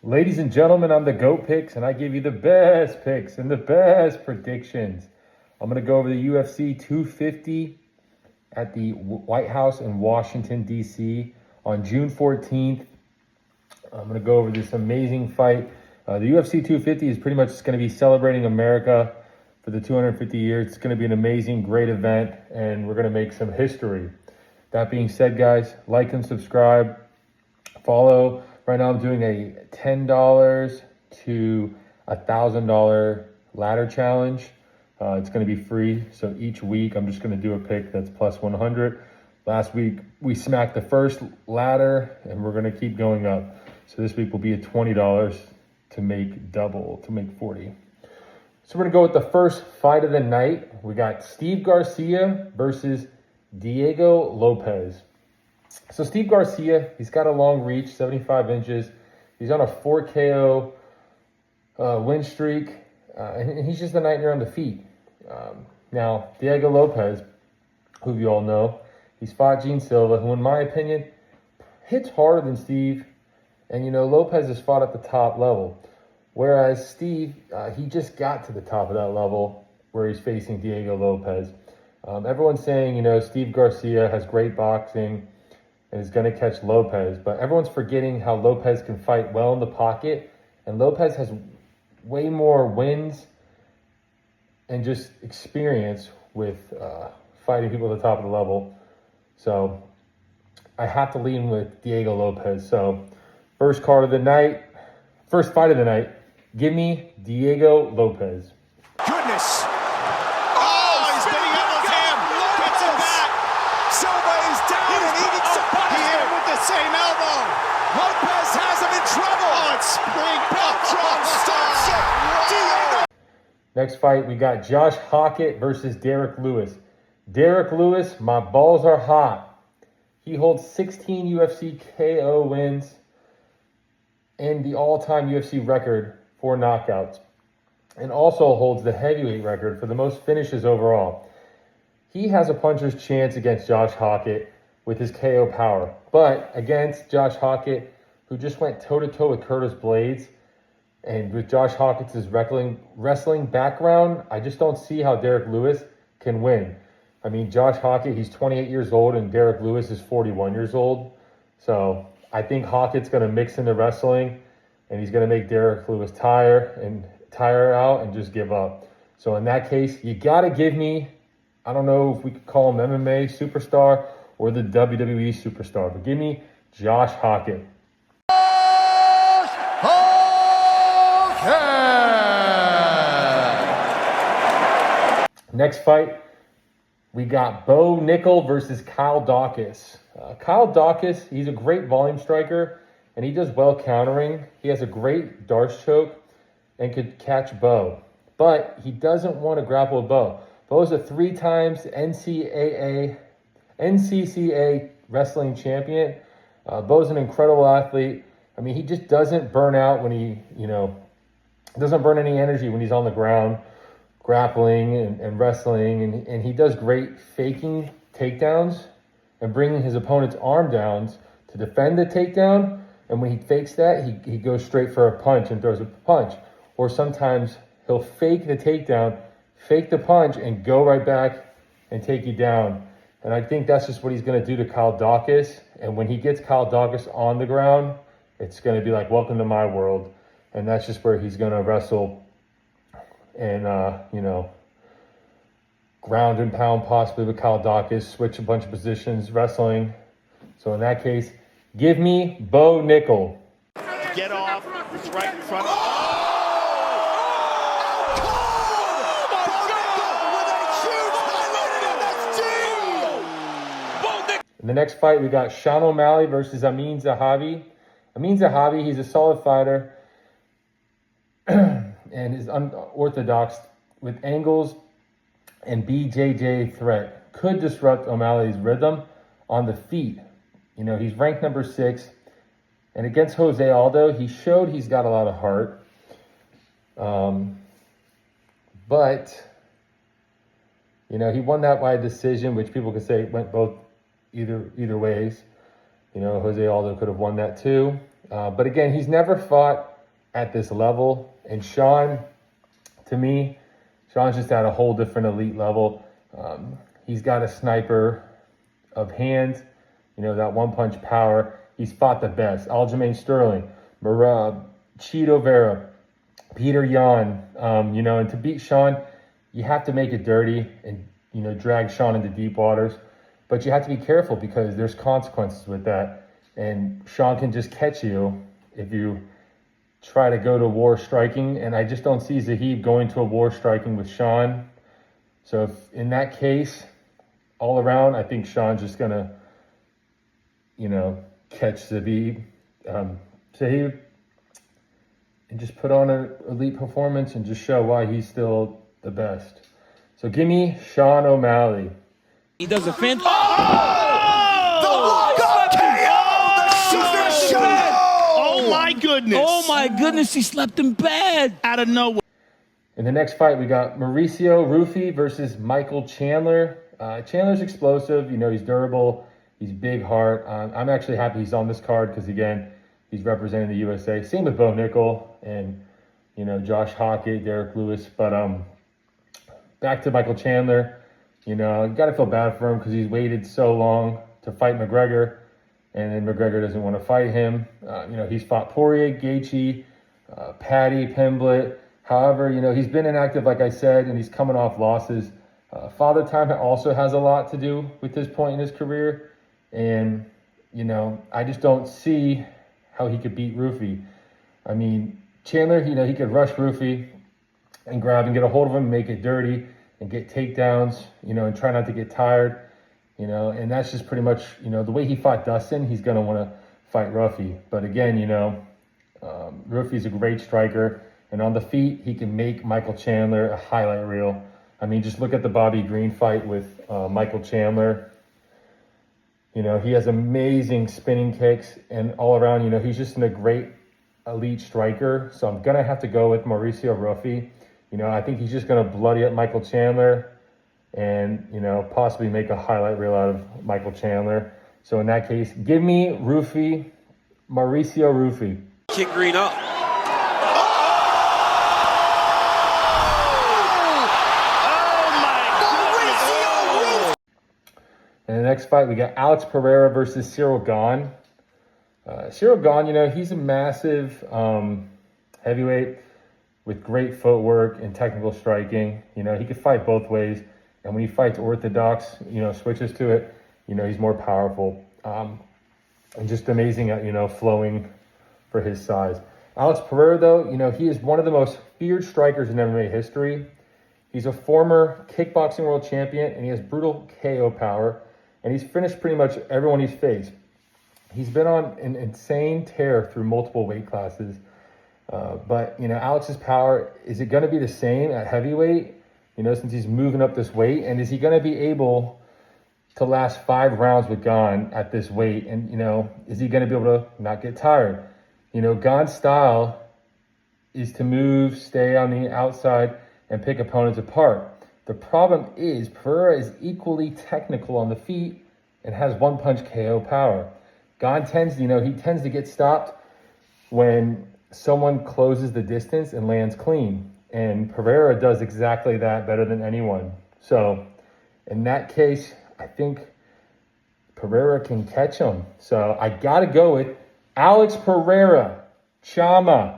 Ladies and gentlemen, I'm the GOAT Picks, and I give you the best picks and the best predictions. I'm going to go over the UFC 250 at the White House in Washington, D.C. on June 14th. I'm going to go over this amazing fight. The UFC 250 is pretty much going to be celebrating America for the 250 years. It's going to be an amazing, great event, and we're going to make some history. That being said, guys, like and subscribe, follow. Right now I'm doing a $10 to $1,000 ladder challenge. It's going to be free. So each week I'm just going to do a pick that's plus 100. Last week we smacked the first ladder and we're going to keep going up. So this week will be a $20 to make double, to make 40. So we're going to go with the first fight of the night. We got Steve Garcia versus Diego Lopez. So Steve Garcia, he's got a long reach, 75 inches. He's on a 4 KO win streak, and he's just a nightmare on the feet. Now, Diego Lopez, who you all know, he's fought Gene Silva, who in my opinion hits harder than Steve. And, you know, Lopez has fought at the top level. Whereas Steve, he just got to the top of that level where he's facing Diego Lopez. Everyone's saying, you know, Steve Garcia has great boxing and is going to catch Lopez. But everyone's forgetting how Lopez can fight well in the pocket. And Lopez has way more wins and just experience with fighting people at the top of the level. So I have to lean with Diego Lopez. So first fight of the night, give me Diego Lopez. Goodness. Oh, he's spinning out his hand. Gets it back. Silva is down and eating some. He hit him with the same elbow. Lopez has him in trouble. Oh, it's spring Beltran stops it. Diego. Next fight, we got Josh Hockett versus Derek Lewis. Derek Lewis, my balls are hot. He holds 16 UFC KO wins and the all-time UFC record for knockouts, and also holds the heavyweight record for the most finishes overall. He has a puncher's chance against Josh Hockett with his KO power, but against Josh Hockett, who just went toe-to-toe with Curtis Blades, and with Josh Hockett's wrestling background, I just don't see how Derek Lewis can win. I mean, Josh Hockett, he's 28 years old, and Derek Lewis is 41 years old. So I think Hockett's going to mix into wrestling, and he's going to make Derek Lewis tire out and just give up. So in that case, you got to give me, I don't know if we could call him MMA superstar or the WWE superstar, but give me Josh Hockett. Next fight, we got Bo Nickel versus Kyle Dawkins. Kyle Dawkins, he's a great volume striker, and he does well countering. He has a great darce choke and could catch Bo, but he doesn't want to grapple with Bo. Bo's a 3 times NCCA wrestling champion. Bo's an incredible athlete. I mean, he just doesn't burn out when he, doesn't burn any energy when he's on the ground, grappling and wrestling. And he does great faking takedowns and bringing his opponent's arm down to defend the takedown. And when he fakes that, he goes straight for a punch and throws a punch. Or sometimes he'll fake the takedown, fake the punch, and go right back and take you down. And I think that's just what he's going to do to Kyle Dawkins. And when he gets Kyle Dawkins on the ground, it's going to be like, welcome to my world. And that's just where he's going to wrestle and, ground and pound possibly with Kyle Dawkins, switch a bunch of positions, wrestling. So in that case, give me Bo Nickel. Get off. It's right in front of. In the next fight, we got Sean O'Malley versus Amin Zahabi. Amin Zahabi, he's a solid fighter and is unorthodox with angles and BJJ threat. Could disrupt O'Malley's rhythm on the feet. You know, he's ranked number 6. And against Jose Aldo, he showed he's got a lot of heart. But, he won that by decision, which people could say went both either ways. Jose Aldo could have won that too. But again, he's never fought at this level. And Sean, to me, Sean's just at a whole different elite level. He's got a sniper of hands, that one-punch power. He's fought the best. Aljamain Sterling, Chito Vera, Peter Yan. And to beat Sean, you have to make it dirty and, drag Sean into deep waters. But you have to be careful because there's consequences with that. And Sean can just catch you if you try to go to war striking. And I just don't see Zahid going to a war striking with Sean. So if in that case, all around, I think Sean's just going to, catch Zahid, and just put on an elite performance and just show why he's still the best. So give me Sean O'Malley. He does a fin. The walk-up KO! The shooter shot! Oh my goodness! Oh my goodness, he slapped him bad. Out of nowhere. In the next fight, we got Mauricio Rufy versus Michael Chandler. Chandler's explosive. He's durable. He's big heart. I'm actually happy he's on this card because, again, he's representing the USA. Same with Bo Nickel and, Josh Hockett, Derek Lewis. But back to Michael Chandler. You got to feel bad for him because he's waited so long to fight McGregor. And then McGregor doesn't want to fight him. He's fought Poirier, Gaethje, Patty, Pimblett. However, he's been inactive, like I said, and he's coming off losses. Father Time also has a lot to do with this point in his career. And, I just don't see how he could beat Rufy. I mean, Chandler, he could rush Rufy and grab and get a hold of him, make it dirty, and get takedowns, and try not to get tired, and that's just pretty much, the way he fought Dustin, he's going to want to fight Rufy. But again, Rufy's a great striker, and on the feet, he can make Michael Chandler a highlight reel. I mean, just look at the Bobby Green fight with Michael Chandler. He has amazing spinning kicks, and all around, he's just a great elite striker. So I'm going to have to go with Mauricio Rufy. I think he's just going to bloody up Michael Chandler and, possibly make a highlight reel out of Michael Chandler. So in that case, give me Rufy, Mauricio Rufy. Kick Green up. In the next fight, we got Alex Pereira versus Cyril Gane. Cyril Gane, he's a massive heavyweight with great footwork and technical striking. He could fight both ways. And when he fights orthodox, switches to it, he's more powerful. And just amazing at, flowing for his size. Alex Pereira, though, he is one of the most feared strikers in MMA history. He's a former kickboxing world champion, and he has brutal KO power. And he's finished pretty much everyone he's faced. He's been on an insane tear through multiple weight classes. But, Alex's power, is it going to be the same at heavyweight, since he's moving up this weight? And is he going to be able to last 5 rounds with Gane at this weight? And, is he going to be able to not get tired? Gane's style is to move, stay on the outside, and pick opponents apart. The problem is Pereira is equally technical on the feet and has one-punch KO power. Gane tends to get stopped when someone closes the distance and lands clean. And Pereira does exactly that better than anyone. So in that case, I think Pereira can catch him. So I got to go with Alex Pereira. Chama.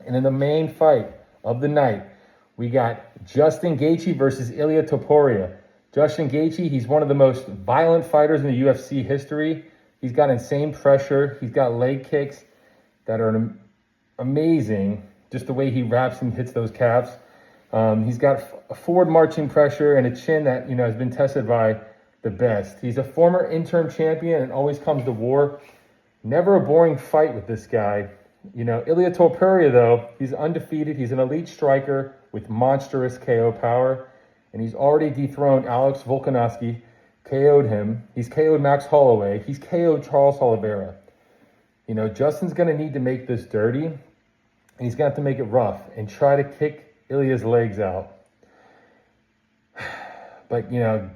And in the main fight of the night, we got Justin Gaethje versus Ilia Topuria. Justin Gaethje, he's one of the most violent fighters in the UFC history. He's got insane pressure. He's got leg kicks that are amazing, just the way he wraps and hits those calves. He's got a forward marching pressure and a chin that, has been tested by the best. He's a former interim champion and always comes to war. Never a boring fight with this guy. Ilia Topuria, though, he's undefeated. He's an elite striker with monstrous KO power. And he's already dethroned Alex Volkanovski, KO'd him. He's KO'd Max Holloway. He's KO'd Charles Oliveira. You know, Justin's going to need to make this dirty, and he's going to have to make it rough and try to kick Ilia's legs out. But, you know,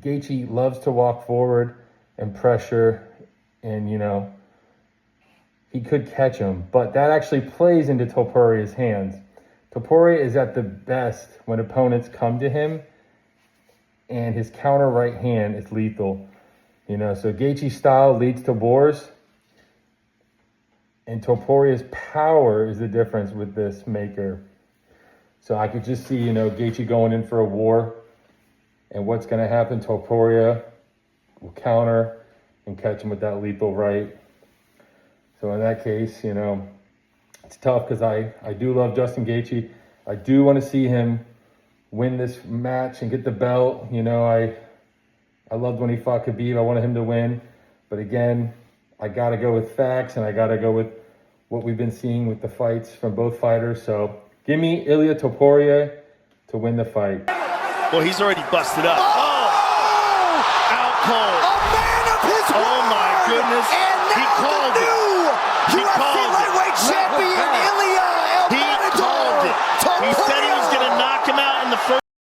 Gaethje loves to walk forward and pressure, and, you know, he could catch him. But that actually plays into Topuria's hands. Topuria is at the best when opponents come to him, and his counter right hand is lethal. You know, so Gaethje's style leads to wars, and Topuria's power is the difference with this maker. So I could just see, you know, Gaethje going in for a war, and what's going to happen, Topuria will counter and catch him with that lethal right. So in that case, you know, it's tough because I do love Justin Gaethje. I do want to see him win this match and get the belt. You know, I loved when he fought Khabib. I wanted him to win. But again, I got to go with facts, and I got to go with what we've been seeing with the fights from both fighters. So give me Ilia Topuria to win the fight. Well, he's already busted up. Oh! Out cold. A man of his word! Oh, my goodness. And now He called the it. new He UFC called it. lightweight champion.